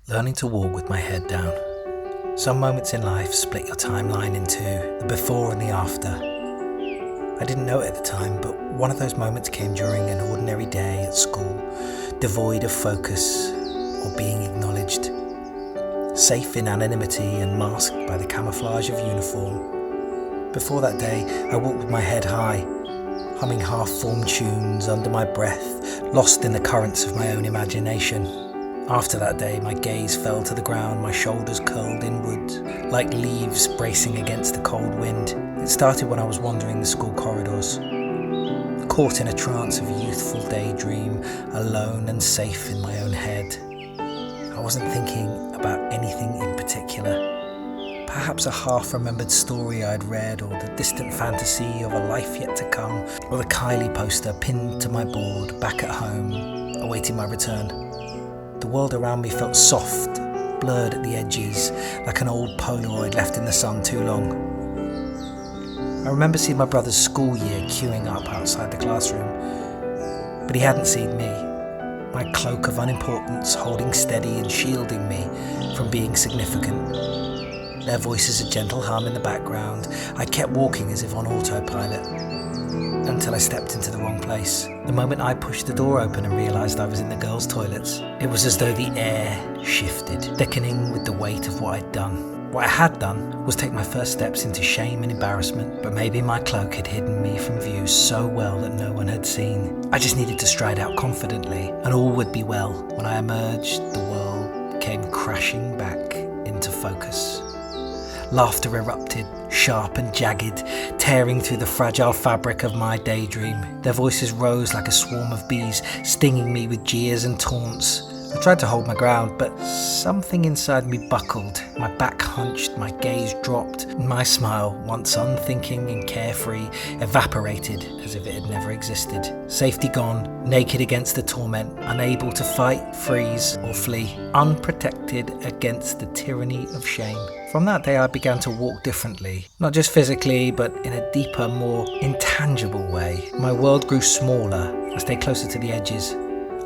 Learning to walk with my head down. Some moments in life split your timeline into the before and the after. I didn't know it at the time, but one of those moments came during an ordinary day at school, devoid of focus or being acknowledged. Safe in anonymity and masked by the camouflage of uniform. Before that day, I walked with my head high, humming half-formed tunes under my breath, lost in the currents of my own imagination. After that day, my gaze fell to the ground, my shoulders curled inward, like leaves bracing against the cold wind. It started when I was wandering the school corridors, caught in a trance of youthful daydream, alone and safe in my own head. I wasn't thinking about anything in particular. Perhaps a half-remembered story I'd read, or the distant fantasy of a life yet to come, or the Kylie poster pinned to my board back at home, awaiting my return. The world around me felt soft, blurred at the edges, like an old Polaroid left in the sun too long. I remember seeing my brother's school year queuing up outside the classroom, but he hadn't seen me, my cloak of unimportance holding steady and shielding me from being significant. Their voices a gentle hum in the background. I kept walking as if on autopilot, until I stepped into the wrong place. The moment I pushed the door open and realised I was in the girls' toilets, it was as though the air shifted, thickening with the weight of what I'd done. What I had done was take my first steps into shame and embarrassment, but maybe my cloak had hidden me from view so well that no one had seen. I just needed to stride out confidently, and all would be well. When I emerged, the world came crashing back into focus. Laughter erupted, sharp and jagged, tearing through the fragile fabric of my daydream. Their voices rose like a swarm of bees, stinging me with jeers and taunts. I tried to hold my ground, but something inside me buckled. My back hunched, my gaze dropped, and my smile, once unthinking and carefree, evaporated as if it had never existed. Safety gone, naked against the torment, unable to fight, freeze, or flee, unprotected against the tyranny of shame. From that day I began to walk differently, not just physically, but in a deeper, more intangible way. My world grew smaller. I stayed closer to the edges,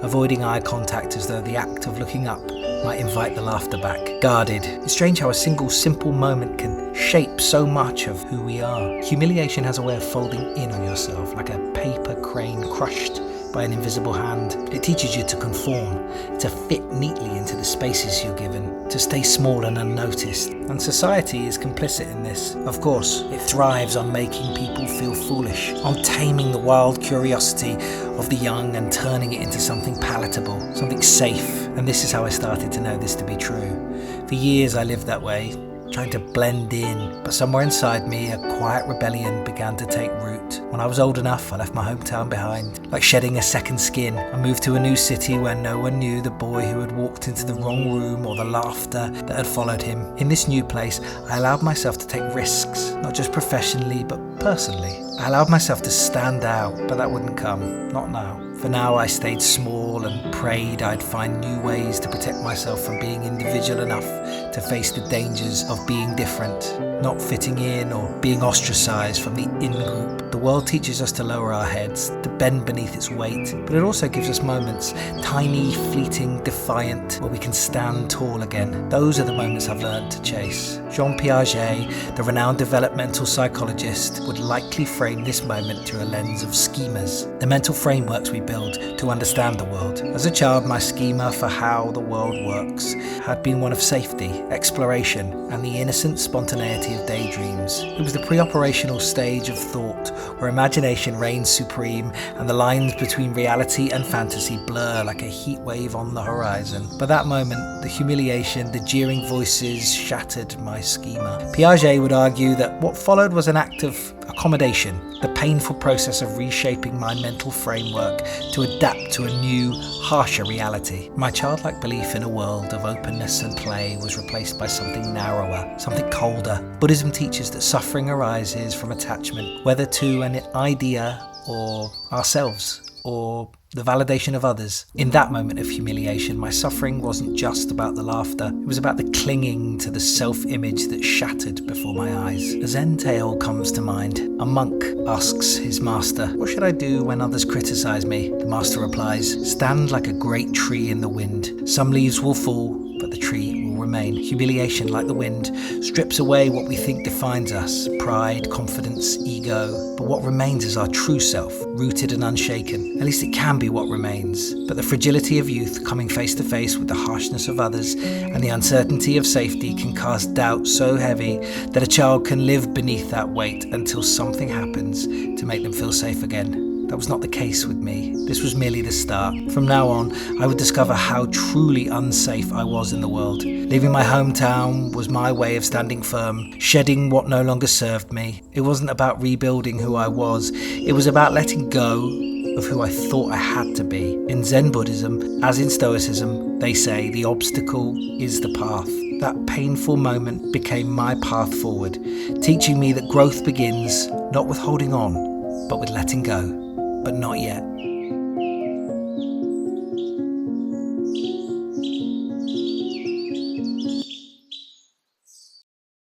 avoiding eye contact as though the act of looking up might invite the laughter back. Guarded. It's strange how a single simple moment can shape so much of who we are. Humiliation has a way of folding in on yourself, like a paper crane crushed by an invisible hand. It teaches you to conform, to fit neatly into the spaces you're given, to stay small and unnoticed. And society is complicit in this. Of course, it thrives on making people feel foolish, on taming the wild curiosity of the young and turning it into something palatable, something safe. And this is how I started to know this to be true. For years I lived that way, trying to blend in, but somewhere inside me a quiet rebellion began to take root. When I was old enough, I left my hometown behind. Like shedding a second skin, I moved to a new city where no one knew the boy who had walked into the wrong room or the laughter that had followed him. In this new place, I allowed myself to take risks, not just professionally, but personally. I allowed myself to stand out, but that wouldn't come, not now. For now, I stayed small and prayed I'd find new ways to protect myself from being individual enough to face the dangers of being different, not fitting in or being ostracized from the in-group. The world teaches us to lower our heads, to bend beneath its weight, but it also gives us moments, tiny, fleeting, defiant, where we can stand tall again. Those are the moments I've learned to chase. Jean Piaget, the renowned developmental psychologist, would likely frame this moment through a lens of schemas, the mental frameworks we build to understand the world. As a child, my schema for how the world works had been one of safety, exploration, and the innocent spontaneity of daydreams. It was the pre-operational stage of thought, where imagination reigns supreme and the lines between reality and fantasy blur like a heat wave on the horizon. By that moment, the humiliation, the jeering voices shattered my schema. Piaget would argue that what followed was an act of accommodation, the painful process of reshaping my mental framework to adapt to a new, harsher reality. My childlike belief in a world of openness and play was replaced by something narrower, something colder. Buddhism teaches that suffering arises from attachment, whether to an idea or ourselves, or the validation of others. In that moment of humiliation, my suffering wasn't just about the laughter. It was about the clinging to the self-image that shattered before my eyes. A Zen tale comes to mind. A monk asks his master, "What should I do when others criticize me?" The master replies, "Stand like a great tree in the wind. Some leaves will fall, but the tree will remain. Humiliation, like the wind, strips away what we think defines us: pride, confidence, ego. But what remains is our true self, rooted and unshaken. At least it can be what remains. But the fragility of youth, coming face to face with the harshness of others and the uncertainty of safety, can cast doubt so heavy that a child can live beneath that weight until something happens to make them feel safe again. That was not the case with me. This was merely the start. From now on, I would discover how truly unsafe I was in the world. Leaving my hometown was my way of standing firm, shedding what no longer served me. It wasn't about rebuilding who I was. It was about letting go of who I thought I had to be. In Zen Buddhism, as in Stoicism, they say the obstacle is the path. That painful moment became my path forward, teaching me that growth begins not with holding on, but with letting go. But not yet.